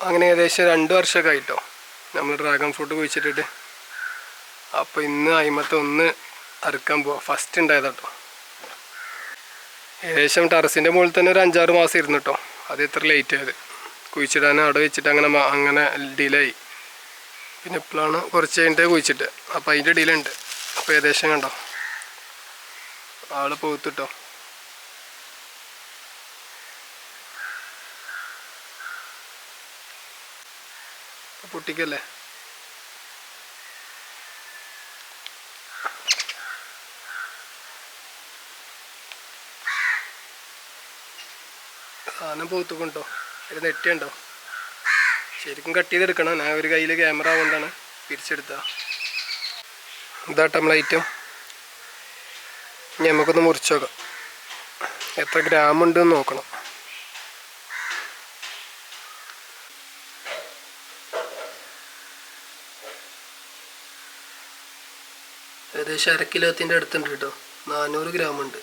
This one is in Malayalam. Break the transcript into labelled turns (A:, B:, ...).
A: അങ്ങനെ ഏകദേശം 2 വർഷമൊക്കെ ആയിട്ടോ നമ്മൾ ഡ്രാഗൺ ഫ്രൂട്ട് കുഴിച്ചിട്ടിട്ട്. അപ്പോൾ ഇന്ന് അയിമത്തെ ഒന്ന് അറുക്കാൻ പോവാം. ഫസ്റ്റ് ഉണ്ടായതാട്ടോ. ഏകദേശം ടെറസിൻ്റെ മുകളിൽ തന്നെ ഒരു 5-6 മാസം ഇരുന്നു കേട്ടോ. അത് ഇത്ര ലേറ്റ് ആയത് കുഴിച്ചിടാൻ. അവിടെ വെച്ചിട്ട് അങ്ങനെ ഡിലേ ആയി. പിന്നെ ഇപ്പോഴാണ് കുറച്ച് കഴിഞ്ഞിട്ട് കുഴിച്ചിട്ട്. അപ്പോൾ അതിൻ്റെ ഡിലേ ഉണ്ട്. അപ്പോൾ ഏകദേശം കണ്ടോ ആൾ പോത്തിട്ടോ. പൊട്ടിക്കല്ലേ. സാധനം പോത്തുകൊണ്ടോ ഒരു നെറ്റുണ്ടോ. ശരിക്കും കട്ട് ചെയ്തെടുക്കണം. ഞാൻ ഒരു കയ്യിൽ ക്യാമറ കൊണ്ടാണ് പിരിച്ചെടുത്ത. ഇതാട്ടോ നമ്മളെ ഐറ്റം. ഇനി നമുക്കൊന്ന് മുറിച്ച് നോക്കാം എത്ര ഗ്രാം ഉണ്ടെന്ന് നോക്കണം. ഏകദേശം 1/2 കിലോത്തിൻ്റെ അടുത്തുണ്ട് കേട്ടോ. 400 ഗ്രാം ഉണ്ട്.